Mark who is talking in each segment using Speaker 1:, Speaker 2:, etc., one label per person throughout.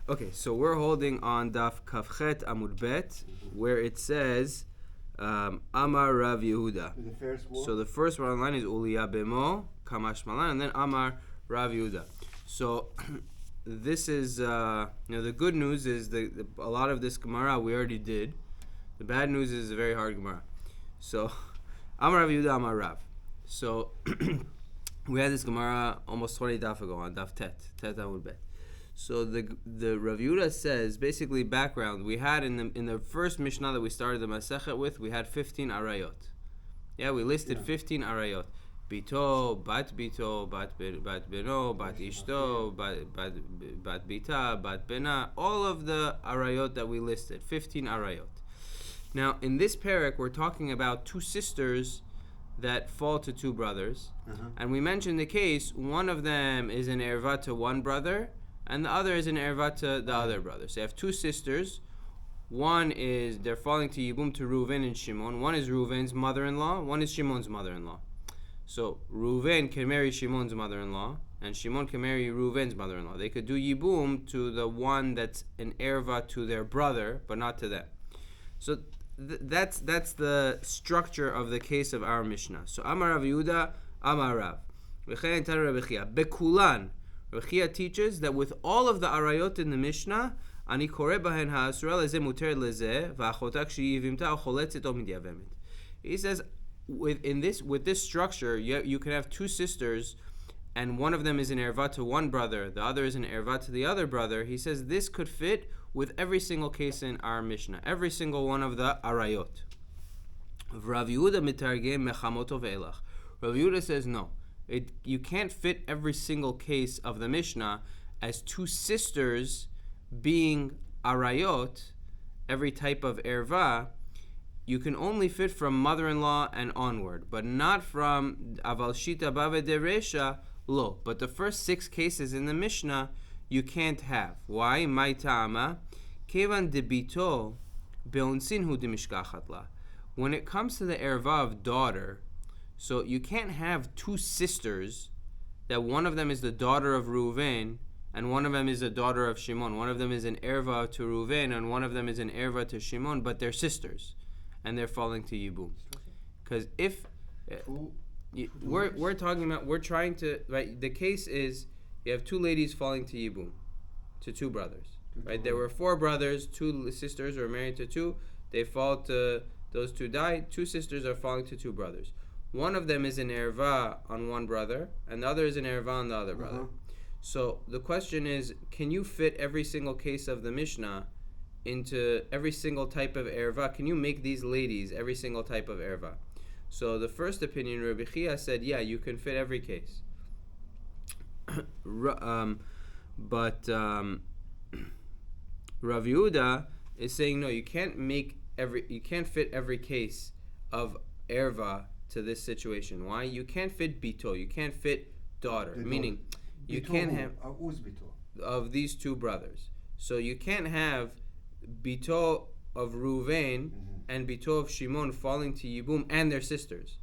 Speaker 1: Okay, so we're holding on Daf Kafchet Amud Bet, where it says Amar Rav Yehuda. So the first one line is Uliya Bemo Kamash Malan, and then Amar Rav Yehuda. So this is the good news is a lot of this Gemara we already did. The bad news is a very hard Gemara. So Amar Rav Yehuda Amar Rav. So we had this Gemara almost 20 daf ago on Daf Tet Amud Bet. So the Rav Yehuda says, basically background, we had in the first Mishnah that we started the Masechet with, we had 15 arayot. Yeah, we listed 15 arayot. Bito, Bat Bito, Bat Beno, Bat Ishto, Bat Bita, Bat Bena, all of the arayot that we listed, 15 arayot. Now, in this parak, we're talking about two sisters that fall to two brothers. And we mentioned the case, one of them is an erva to one brother, and the other is an erva to the other brother. So you have two sisters. One is, they're falling to Yibum to Reuven and Shimon. One is Reuven's mother-in-law, one is Shimon's mother-in-law. So Reuven can marry Shimon's mother-in-law, and Shimon can marry Reuven's mother-in-law. They could do Yibum to the one that's an erva to their brother, but not to them. So that's the structure of the case of our Mishnah. So Amar Rav Yehuda, Amar Rav. V'chein tar Rav Chia. Bekulan. Rav Chia teaches that with all of the arayot in the Mishnah, ani kore bahen ha'asura lezeh muter lezeh v'achotak she'yivimta choletzet o midyavemet. He says, with this structure, you can have two sisters, and one of them is an erva to one brother, the other is an erva to the other brother. He says this could fit with every single case in our Mishnah, every single one of the arayot. Rav Yehuda mitargem mechamoto ve'elach. Rav Yehuda says no. You can't fit every single case of the Mishnah as two sisters being arayot, every type of erva. You can only fit from mother-in-law and onward, but not from aval shita bave deresha lo. But the first 6 cases in the Mishnah you can't have. Why? Mai ta'ama kevan debito beonsin hu demishkachat la. When it comes to the erva of daughter, so you can't have two sisters that one of them is the daughter of Reuven and one of them is the daughter of Shimon. One of them is an erva to Reuven and one of them is an erva to Shimon, but they're sisters and they're falling to Yibum. Because if we're talking about, we're trying to, right, the case is you have two ladies falling to Yibum, to two brothers, right? There were 4 brothers, 2 sisters were married to 2, they fall to, those 2 died, 2 sisters are falling to 2 brothers. One of them is an erva on one brother, and the other is an erva on the other brother. So the question is, can you fit every single case of the Mishnah into every single type of erva? Can you make these ladies every single type of erva? So the first opinion, Rabbi Chia said, yeah, you can fit every case. But Rav Yehuda is saying, no, you can't fit every case of erva to this situation. Why? You can't fit bito, you can't fit daughter, meaning you can't have of these 2 brothers. So you can't have bito of Reuven and bito of Shimon falling to Yibum and their sisters.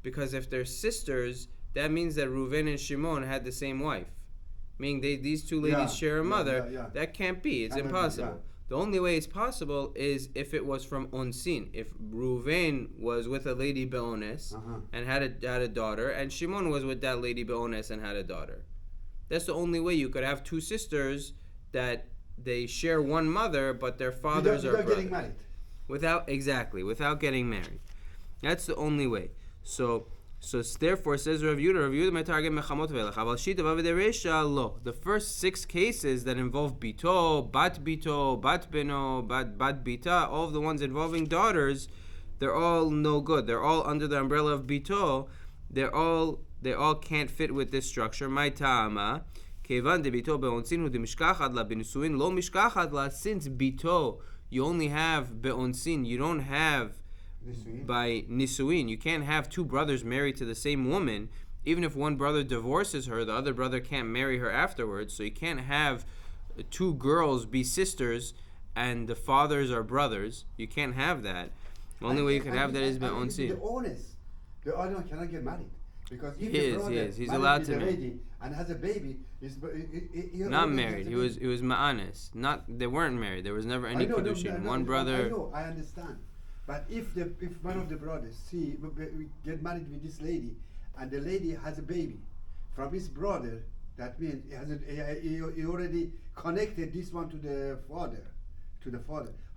Speaker 1: Because if they're sisters, that means that Reuven and Shimon had the same wife. Meaning these 2 ladies share a mother. That can't be. It's impossible. The only way it's possible is if it was from onsin. If Reuven was with a lady be'ones and had a daughter, and Shimon was with that lady be'ones and had a daughter. That's the only way you could have 2 sisters that they share one mother, but their fathers are brothers. Without getting married. Without getting married. That's the only way. So therefore, says Rav Yehuda metargem mechamot ve'elach. Aval shita bave deresha lo. The first 6 cases that involve bito, bat beno, bat bita, all of the ones involving daughters, they're all no good. They're all under the umbrella of bito. They all can't fit with this structure. Mai ta'ama kevan de bito beonsin hu de mishkachat la benusuin lo mishkachat la. Since bito you only have beonsin, you don't have by nisuin. You can't have 2 brothers married to the same woman. Even if one brother divorces her, the other brother can't marry her afterwards. So you can't have 2 girls be sisters and the fathers are brothers. You can't have that. The only way you can have that is by onsin.
Speaker 2: The owner cannot get married. Because if the brother
Speaker 1: he's allowed to
Speaker 2: marry and has a baby, he's
Speaker 1: not married. He was ma'anis. They weren't married. There was never any kiddushin. One brother.
Speaker 2: I know, I understand. But if one of the brothers get married with this lady, and the lady has a baby from his brother, that means he already connected this one to the father.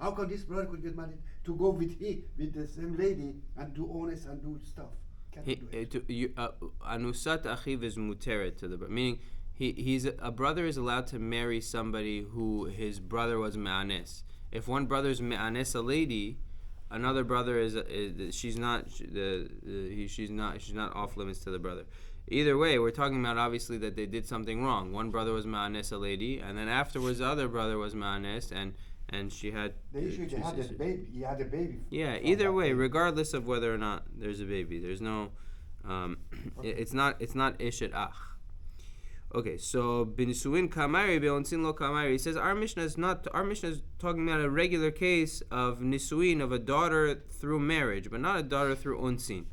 Speaker 2: How come this brother could get married to go with the same lady and do honest and do stuff?
Speaker 1: Anusat achiv is muteret to the brother, meaning a brother is allowed to marry somebody who his brother was me'anes. If one brother is me'anes a lady, another brother she's not off limits to the brother. Either way, we're talking about obviously that they did something wrong. One brother was me'anes a lady, and then afterwards the other brother was me'anes, and she had
Speaker 2: He had a baby.
Speaker 1: Yeah, either way, regardless of whether or not there's a baby, there's no okay. It's not ishet ach. Okay, so binisuin kamari beonsin lo kamari. He says our Mishnah is talking about a regular case of nisuin, of a daughter through marriage, but not a daughter through onsin.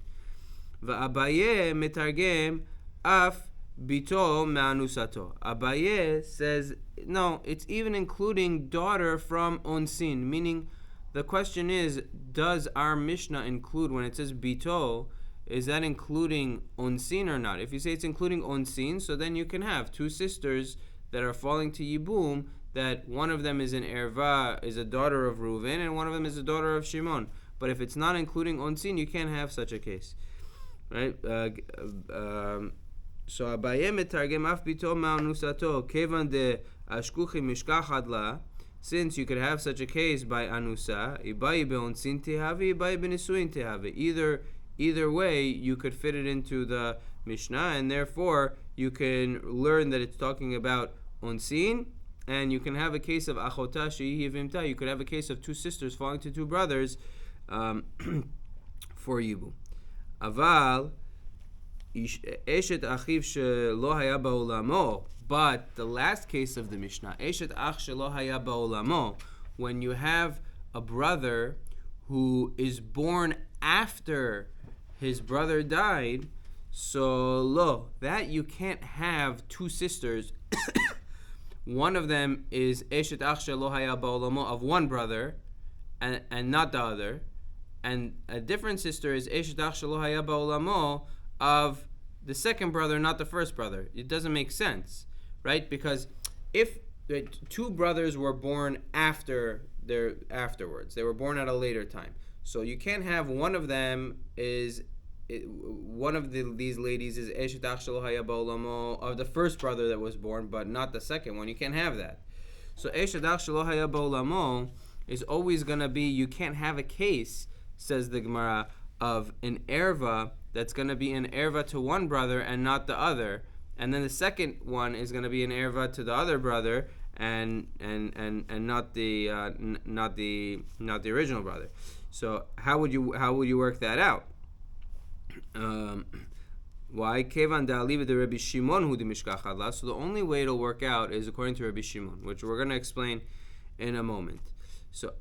Speaker 1: Va'abaye metargem af bito me'anusato. Abaye says no, it's even including daughter from onsin, meaning the question is, does our Mishnah include, when it says bito, is that including onsin or not? If you say it's including onsin, so then you can have two sisters that are falling to yibum, that one of them is an erva, is a daughter of Reuven, and one of them is a daughter of Shimon. But if it's not including onsin, you can't have such a case, right? So Abaye metargem af bito ma'anusato kevan de ashkuchi mishkachad la. Since you could have such a case by anusa, ibai beonsin tehavi, ibai benisuin tehavi. Either way, you could fit it into the Mishnah, and therefore you can learn that it's talking about onsin, and you can have a case of achota shehi vimta. You could have a case of two sisters falling to two brothers for yibu. Aval eshet achiv shelo haya ba'olamo. But the last case of the Mishnah, eshet ach shelo haya ba'olamo, when you have a brother who is born after his brother died, so that you can't have two sisters. One of them is eshet ach shelo haya ba'olamo, of one brother, and not the other, and a different sister is eshet ach shelo haya ba'olamo, of the second brother, not the first brother. It doesn't make sense, right? Because if the two brothers were born afterwards, they were born at a later time, so you can't have one of them is these ladies is eshet ach shelo haya ba'olamo, of the first brother that was born, but not the second one. You can't have that. So eshet ach shelo haya ba'olamo is always going to be, you can't have a case, says the Gemara, of an erva that's going to be an erva to one brother and not the other, and then the second one is going to be an erva to the other brother and not the original brother. So how would you work that out? Why? Kevan da'aliv de Rabbi Shimon hu dimishkachad la. So the only way it'll work out is according to Rabbi Shimon, which we're going to explain in a moment. So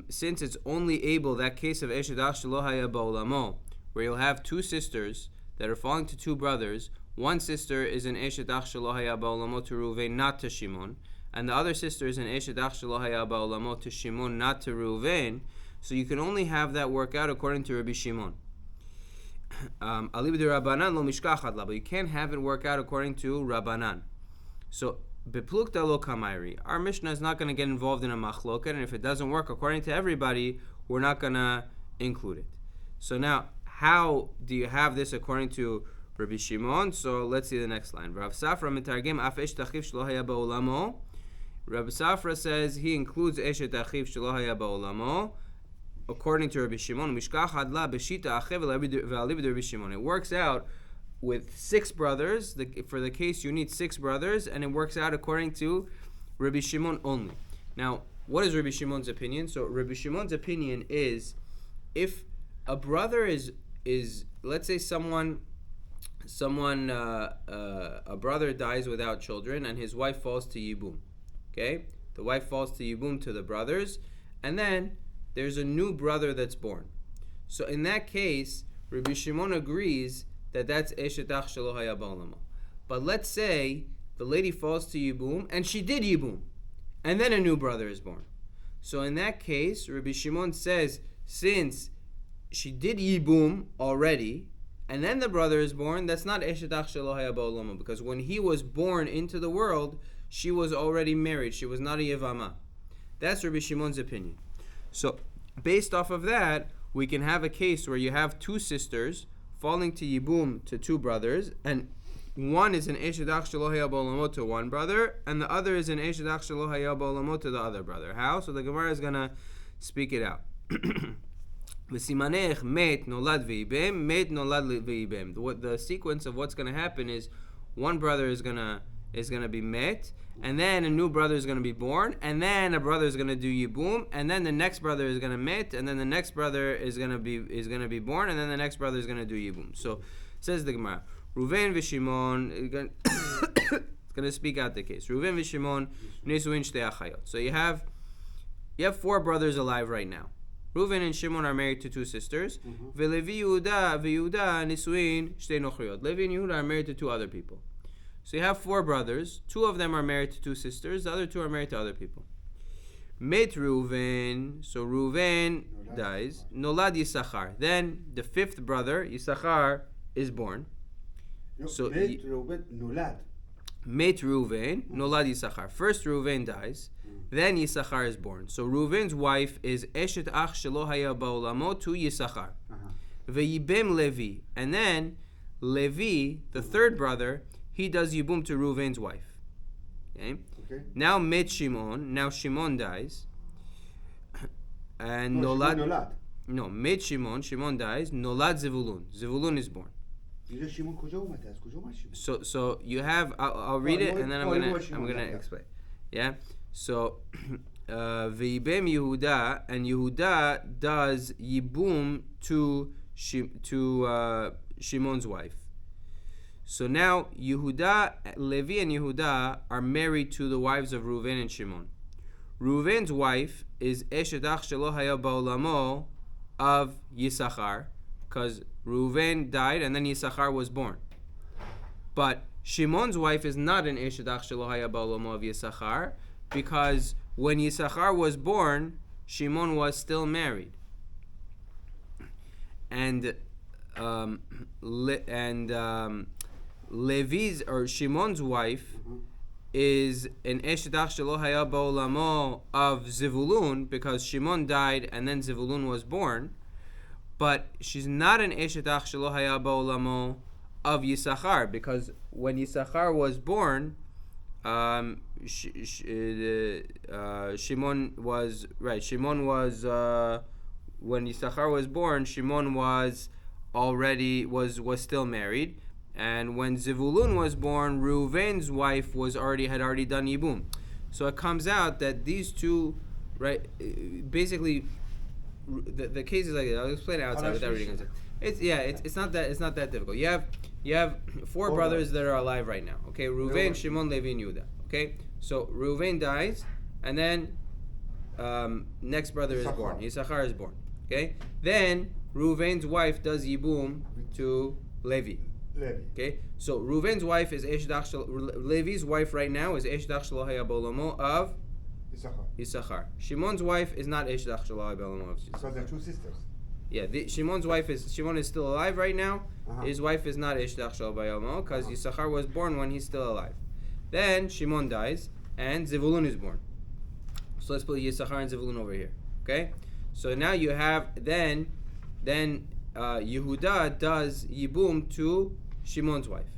Speaker 1: since it's only able, that case of eshet ach shelo haya ba'olamo, where you'll have two sisters that are falling to two brothers, one sister is an eshet ach shelo haya ba'olamo to Reuven, not to Shimon, and the other sister is an eshet ach shelo haya ba'olamo to Shimon, not to Reuven. So you can only have that work out according to Rabbi Shimon. Alib de Rabbanan lo mishkachad la, but you can't have it work out according to Rabbanan. So beplukta lo kamairi. Our Mishnah is not going to get involved in a machloket, and if it doesn't work according to everybody, we're not going to include it. So now, how do you have this according to Rabbi Shimon? So let's see the next line. Rav Safra mitargem af esh tachiv shelo haya ba'olamo. Rabbi Safra says he includes eshet achiv shelo haya ba'olamo according to Rabbi Shimon. Mishkachad la b'shita achiv ve'aliv de Rabbi Shimon. It works out with six brothers. For the case you need six brothers, and it works out according to Rabbi Shimon only. Now, what is Rabbi Shimon's opinion? So Rabbi Shimon's opinion is, if a brother is let's say a brother dies without children and his wife falls to yibum. Okay, the wife falls to yibum to the brothers, and then there's a new brother that's born. So in that case, Rabbi Shimon agrees that's Eshet Ach Shelo Haya Ba'olamo. But let's say the lady falls to Yibum, and she did Yibum, and then a new brother is born. So in that case, Rabbi Shimon says, since she did Yibum already, and then the brother is born, that's not Eshet Ach Shelo Haya Ba'olamo, because when he was born into the world, she was already married. She was not a Yevamot. That's Rabbi Shimon's opinion. So based off of that, we can have a case where you have two sisters falling to Yibum to two brothers, and one is an Eshet Ach Shelo Haya Ba'olamo to one brother, and the other is an Eshet Ach Shelo Haya Ba'olamo to the other brother. How? So the Gemara is going to speak it out. V'simanech met nolad v'ibem, met nolad v'ibem. The sequence of what's going to happen is one brother is going to be met, and then a new brother is going to be born, and then a brother is going to do Yibum, and then the next brother is going to met, and then the next brother is going to be born, and then the next brother is going to do Yibum. So says the Gemara, Ruven v'Shimon, it's going to speak out the case. Ruven v'Shimon nisuin shtei achayot. So you have four brothers alive right now. Ruven and Shimon are married to two sisters. V'Levi Yehuda nisuin shtei nochriot. Levi and Yehuda are married to two other people. So you have four brothers. Two of them are married to two sisters. The other two are married to other people. Met Reuven. So Reuven dies. Nolad Yisachar. Then the fifth brother, Yisachar, is born. So Met Reuven. Nolad Yisachar. First Reuven dies. Then Yisachar is born. So Reuven's wife is Eshet Ach Shelo Haya Ba'olamo to Yisachar. Ve'yibem Levi. And then Levi, the third brother, he does Yibum to Reuven's wife. Okay? Now met Shimon. Now Shimon dies. And Nolad. No, met Shimon. Shimon dies. Nolad Zevulun. Zevulun is born. So you have. I'll read it and then I'm gonna explain. Yeah. So Ve'ibem Yehuda, and Yehuda does Yibum to Shimon's wife. So now Levi and Yehuda are married to the wives of Reuven and Shimon. Reuven's wife is Eshet Ach Shelo Haya Ba'olamo of Yisachar, because Reuven died and then Yisachar was born. But Shimon's wife is not an Eshet Ach Shelo Haya Ba'olamo of Yisachar, because when Yisachar was born, Shimon was still married. And Levi's or Shimon's wife is an Eshet Ach Shelo Haya Ba'olamo of Zevulun, because Shimon died and then Zevulun was born, but she's not an Eshet Ach Shelo Haya Ba'olamo of Yisachar, because when Yisachar was born, Shimon was when Yisachar was born, Shimon was still married. And when Zevulun was born, Reuven's wife had already done Yibum. So it comes out that these two, right, basically, the case is like this. I'll explain it outside without reading it. It's not that difficult. You have four brothers that are alive right now. Okay, Reuven, Shimon, Levi, and Yehuda. Okay, so Reuven dies, and then next brother is born. Yisachar is born. Okay, then Reuven's wife does Yibum to Levi. Okay, so Reuven's wife is Eshet Ach Levi's wife right now is Eshet Ach Shelo Haya Ba'olamo of Yisachar. Shimon's wife is not Eshet Ach Shelo Haya Ba'olamo of Yisachar.
Speaker 2: Because they're two sisters.
Speaker 1: Yeah, Shimon is still alive right now. His wife is not Eshet Ach Shelo Haya Ba'olamo, because Yisachar was born when he's still alive. Then Shimon dies and Zevulun is born. So let's put Yisachar and Zevulun over here. Okay, so now you have then Yehuda does Yibum to Shimon's wife.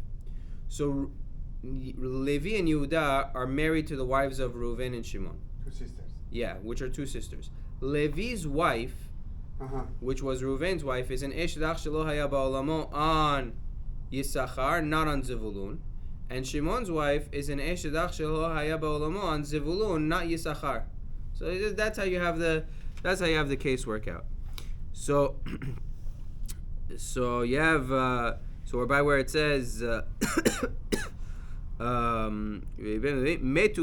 Speaker 1: So Levi and Yehuda are married to the wives of Reuven and Shimon.
Speaker 2: Two sisters.
Speaker 1: Yeah, which are two sisters. Levi's wife, which was Reuven's wife, is an Eshet Ach Shelo Haya Ba'olamo on Yisachar, not on Zevulun. And Shimon's wife is an Eshet Ach Shelo Haya Ba'olamo on Zevulun, not Yisachar. So that's how you have the case work out. So you have so we're by where it says Metu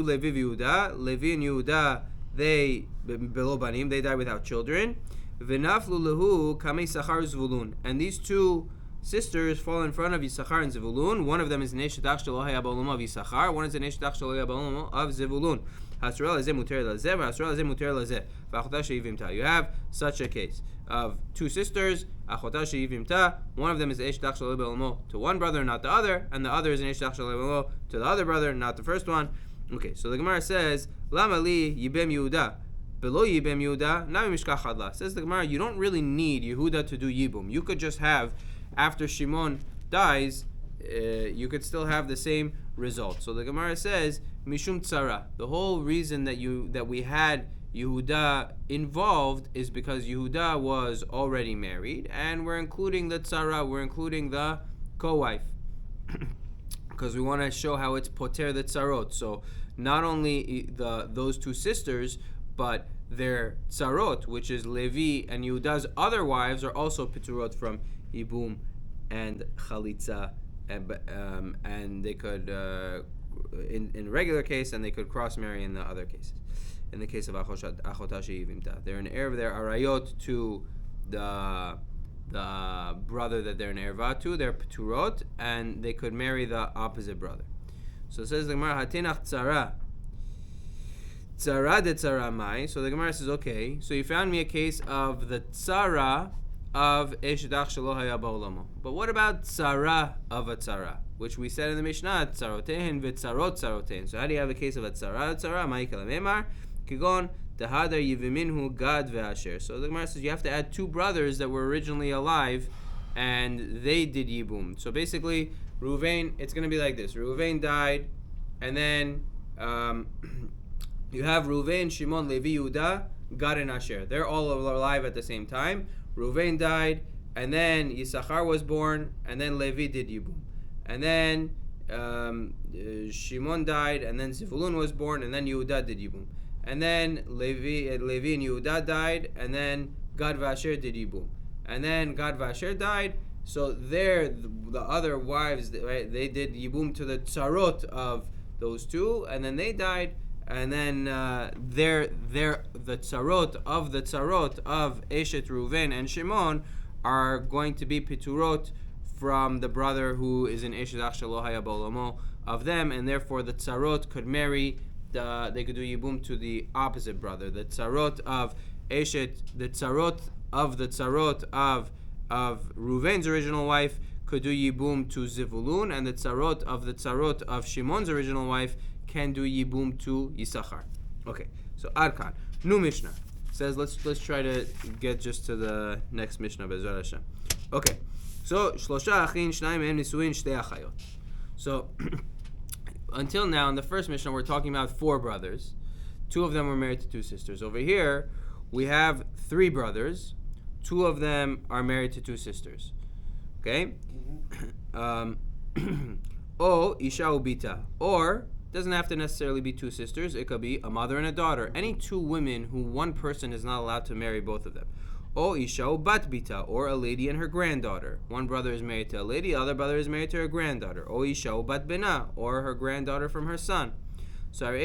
Speaker 1: Levi Yehuda, Levi and Yehuda, they below banim, they die without children. V'naflu lehu kamei Sachar Zvulun, and these two sisters fall in front of Yisachar and Zevulun. One of them is an Eish Dach Shelo Haya Ba'olamo of Yisachar. One is an Eish Dach Shelo Haya Ba'olamo of Zevulun. Hasura Lazeh Muter Lazeh, Hasura Lazeh Muter Lazeh. V'achota she'ivimta. You have such a case of two sisters, Achota she'ivimta. One of them is Eish Dach Shelo Haya Ba'olamo to one brother, not the other, and the other is an Eish Dach Shelo Haya Ba'olamo to the other brother, not the first one. Okay, so the Gemara says, Lama li Yibem Yehuda. Below Yibem Yehuda, Nami Mishkach Hadla. Says the Gemara, you don't really need Yehuda to do Yibum. You could just have, after Shimon dies, you could still have the same result. So the Gemara says, Mishum Tzara. The whole reason that we had Yehuda involved is because Yehuda was already married, and we're including the Tzara, we're including the co-wife. Because we want to show how it's poter the tzarot. So not only those two sisters, but their tzarot, which is Levi and Yehuda's other wives, are also piturot from Yibum and Chalitza, and they could in regular case, and they could cross marry in the other cases. In the case of Achota she'ivimta, they're an heir of their arayot to the brother that they're an erva to, they're piturot, and they could marry the opposite brother. So it says the Gemara, Hatinach tzara. Tzara de tzara mai. So the Gemara says, okay, so you found me a case of the tzara of Eish Dach Shelo Haya Ba'olamo. But what about tzara of a tzara? Which we said in the Mishnah, tzarotehen v'tzarot tzarotehen. So how do you have a case of a tzara mai kalamemar? Kigon, Dehadar Yeviminhu Gad ve'asher. So the Gemara says you have to add two brothers that were originally alive, and they did Yibum. So basically, Reuven, it's going to be like this. Reuven died, and then you have Reuven, Shimon, Levi, Yehuda, Gad and Asher. They're all alive at the same time. Reuven died, and then Yisachar was born, and then Levi did Yibum. And then Shimon died, and then Zevulun was born, and then Yehuda did Yibum. And then Levi and Yehuda died, and then Gad Vasher did Yibum. And then Gad Vasher died, so the other wives, right, they did Yibum to the tzarot of those two, and then they died, and then the tzarot of Eshet Reuven and Shimon are going to be piturot from the brother who is in Eshet Ach Shelo Haya Ba'olamo of them, and therefore the tzarot could marry. They could do Yibum to the opposite brother. The tzarot of Eshet, the tzarot of Reuven's original wife could do Yibum to Zevulun, and the tzarot of Shimon's original wife can do Yibum to Yisachar. Okay, so Arkan, new Mishnah says let's try to get just to the next Mishnah Be'ezrat Hashem. Okay, so Shlosha Achin Shnayim Mehem Nisuin Shtei Achayot. So until now, in the first Mishnah, we're talking about four brothers. Two of them were married to two sisters. Over here, we have three brothers. Two of them are married to two sisters. Okay? O Isha Ubita. Or, doesn't have to necessarily be two sisters. It could be a mother and a daughter. Any two women who one person is not allowed to marry both of them. O Isha Bat Bita, or a lady and her granddaughter. One brother is married to a lady, the other brother is married to her granddaughter. O Isha Bat Bena, or her granddaughter from her son. So if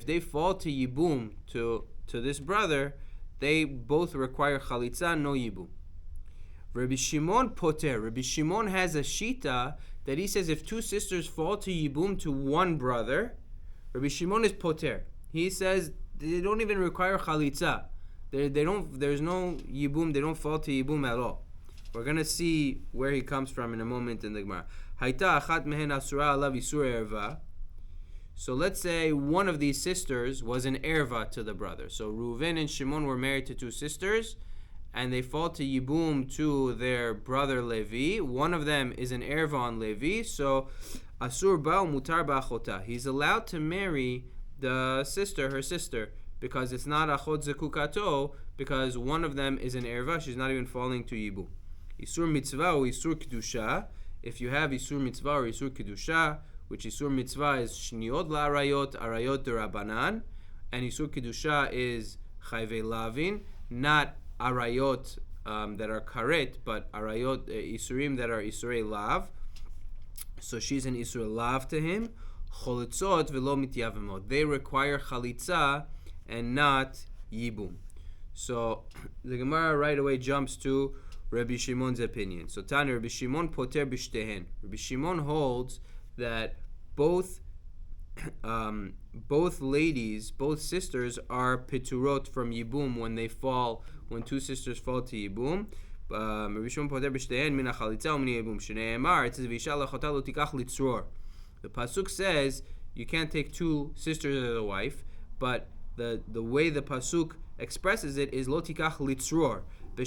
Speaker 1: they fall to Yibum, to this brother, they both require Chalitza, no Yibum. Rabbi Shimon Poter. Rabbi Shimon has a shita that he says if two sisters fall to Yibum to one brother, Rabbi Shimon is Poter. He says they don't even require Chalitza. They don't. There's no Yibum. They don't fall to Yibum at all. We're gonna see where he comes from in a moment in the Gemara. Hayta achat mehen asura alav isur erva. So let's say one of these sisters was an erva to the brother. So Reuven and Shimon were married to two sisters, and they fall to Yibum to their brother Levi. One of them is an erva on Levi. So asur ba mutar ba'achota. He's allowed to marry the sister, her sister, because it's not achot zekukato, because one of them is an erva, she's not even falling to Yibum. Isur mitzvah or isur kedusha. If you have isur mitzvah or isur kedusha, which isur mitzvah is shniot la'arayot, arayot derabanan, and isur kedusha is chayvei lavin, not arayot that are karet, but arayot isurim that are isurei lav. So she's an isur lav to him. Cholitzot velo mityavemot. They require chalitza and not Yibum. So the Gemara right away jumps to Rabbi Shimon's opinion. So Tani Rabbi Shimon poter b'shtehen. Rabbi Shimon holds that both ladies, both sisters are piturot from yibum when two sisters fall to yibum. Rabbi Shimon poter b'shtehen min hachalitza u'min yibum. Shneimar, it says v'isha lachota lo tikach litzror. The pasuk says you can't take two sisters as a wife, but the way the pasuk expresses it is lo tikach litzror. When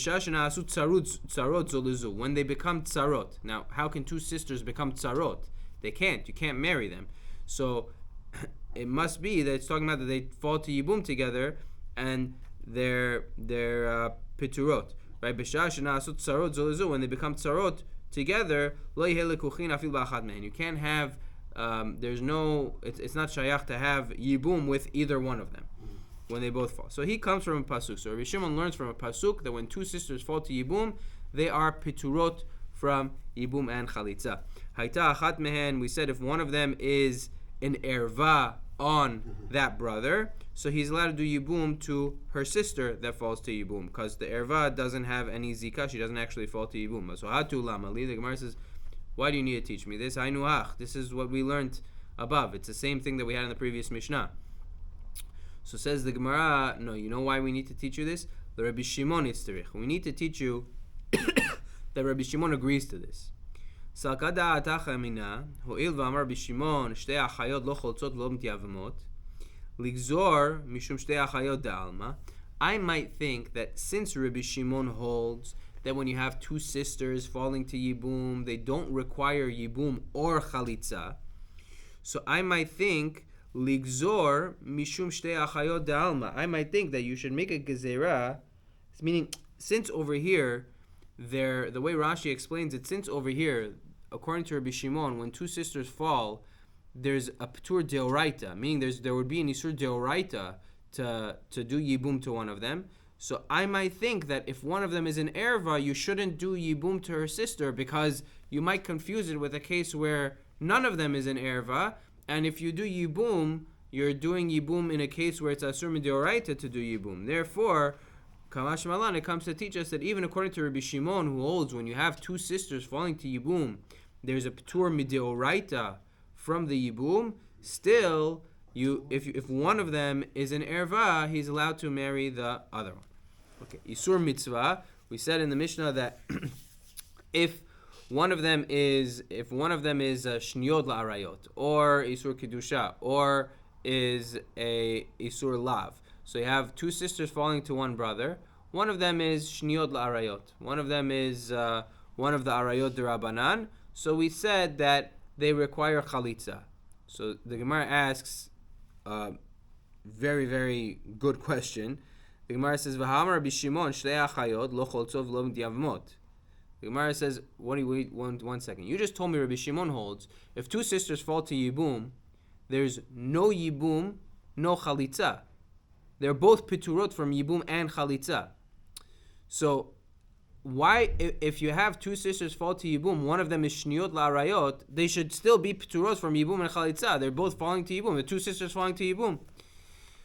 Speaker 1: they become tsarot. Now, how can two sisters become tsarot? They can't. You can't marry them. So it must be that it's talking about that they fall to yibum together and they're piturot. Right? When they become tsarot together, you can't have. There's no. It's not shayach to have yibum with either one of them when they both fall. So he comes from a pasuk. So Rabbi Shimon learns from a pasuk that when two sisters fall to yibum, they are piturot from yibum and chalitza. Haita achat mehen. We said if one of them is an erva on that brother, so he's allowed to do yibum to her sister that falls to yibum, because the erva doesn't have any zika. She doesn't actually fall to yibum. So hatu lamali. The Gemara says, why do you need to teach me this? Ainuach. This is what we learned above. It's the same thing that we had in the previous Mishnah. So says the Gemara, no, you know why we need to teach you this? The Rabbi Shimon itzterich. We need to teach you that Rabbi Shimon agrees to this. Salkada atacha mina, ho'il v'amar Rabbi Shimon, shtei achayot lo choltzot lo Yevamot, ligzor mishum shtei achayot da'alma. I might think that since Rabbi Shimon holds that when you have two sisters falling to yibum, they don't require yibum or chalitza, so I might think ligzor mishum shtei achayot da'alma. I might think that you should make a gezerah, meaning since over here, the way Rashi explains it, since over here, according to Rabbi Shimon, when two sisters fall, there's a p'tur deoraita, meaning there would be an isur deoraita to do yibum to one of them. So I might think that if one of them is an erva, you shouldn't do yibum to her sister, because you might confuse it with a case where none of them is an erva, and if you do yibum, you're doing yibum in a case where it's asur midoraita to do yibum. Therefore, Kamash Malan, it comes to teach us that even according to Rabbi Shimon, who holds when you have two sisters falling to yibum, there's a p'tur midoraita from the yibum. Still, if one of them is an erva, he's allowed to marry the other one. Okay, isur mitzvah. We said in the Mishnah that if one of them is shniod la'arayot, or isur kedusha, or is a isur lav. So you have two sisters falling to one brother. One of them is shniod la'arayot. One of them is one of the arayot derabanan. So we said that they require chalitza. So the Gemara asks a very, very good question. The Gemara says, "V'hamar Rabbi Shimon shtei achayot lo choltzov lo Yevamot." The Gemara says, wait one second. You just told me Rabbi Shimon holds if two sisters fall to yibum, there's no yibum, no chalitza. They're both piturot from yibum and chalitza. So why, if you have two sisters fall to yibum, one of them is shniot la'arayot, they should still be piturot from yibum and chalitza. They're both falling to yibum. The two sisters falling to yibum.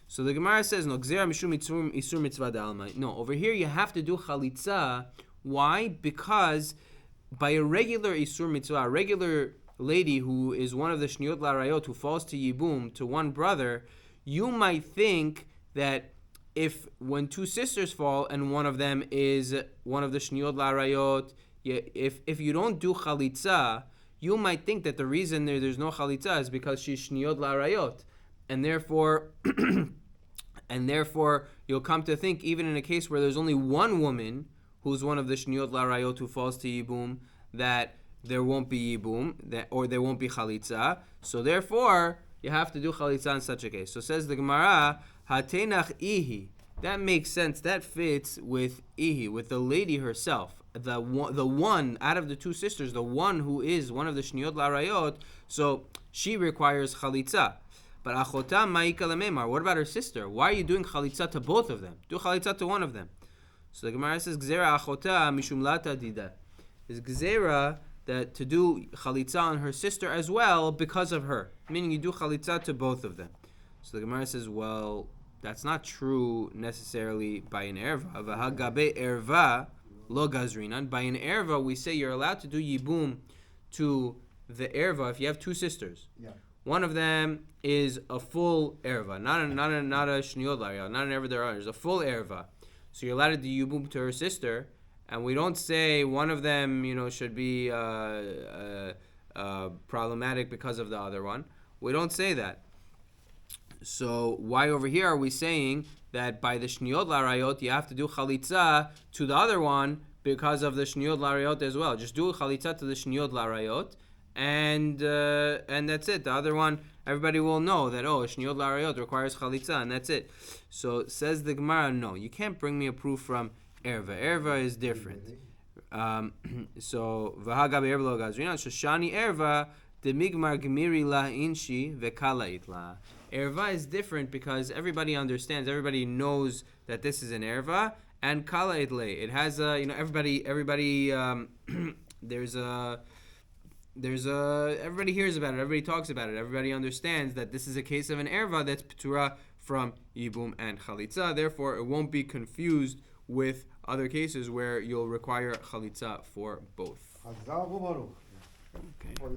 Speaker 1: So the Gemara says, no, gzera mishum isur mitzvah da'alma. No, over here you have to do chalitza. Why? Because by a regular isur mitzvah, a regular lady who is one of the shniot la'arayot who falls to yibum to one brother, you might think that if when two sisters fall and one of them is one of the shniot la'arayot, if you don't do chalitza, you might think that the reason there's no chalitza is because she's shniot la'arayot, and therefore you'll come to think, even in a case where there's only one woman who's one of the shniot la'arayot who falls to yibum, that there won't be yibum, or there won't be chalitza. So therefore you have to do chalitza in such a case. So says the Gemara, Hatenach ihi. That makes sense. That fits with ihi, with the lady herself. The one out of the two sisters, the one who is one of the shniot la'arayot, so she requires chalitza. But achota ma'ika lememar. What about her sister? Why are you doing chalitza to both of them? Do chalitza to one of them. So the Gemara says, Gzera achota mishum lata dida. Is Gzera that to do chalitza on her sister as well because of her. Meaning you do chalitza to both of them. So the Gemara says, well, that's not true necessarily by an erva. V'hagabe erva. lo gazrinan. By an erva, we say you're allowed to do yibum to the erva if you have two sisters.
Speaker 2: Yeah.
Speaker 1: One of them is a full erva, not a shniyot larayot, not an erva there are. It's a full erva. So you're allowed to do yibum to her sister, and we don't say one of them, should be problematic because of the other one. We don't say that. So why over here are we saying that by the shniyot larayot you have to do chalitza to the other one because of the shniyot larayot as well? Just do chalitza to the shniyot larayot, and that's it. The other one, everybody will know that shniyot larayot requires chalitza, and that's it. So says the Gemara, no, you can't bring me a proof from erva. Erva is different. So v'hagab erva lo gazrinan shoshani erva de migmar gmiri la inshi vekala itla. Erva is different because everybody understands, everybody knows that this is an erva, and kala itle. It has everybody everybody hears about it, everybody talks about it, everybody understands that this is a case of an erva that's p'tura from yibum and chalitza. Therefore, it won't be confused with other cases where you'll require chalitza for both. Okay.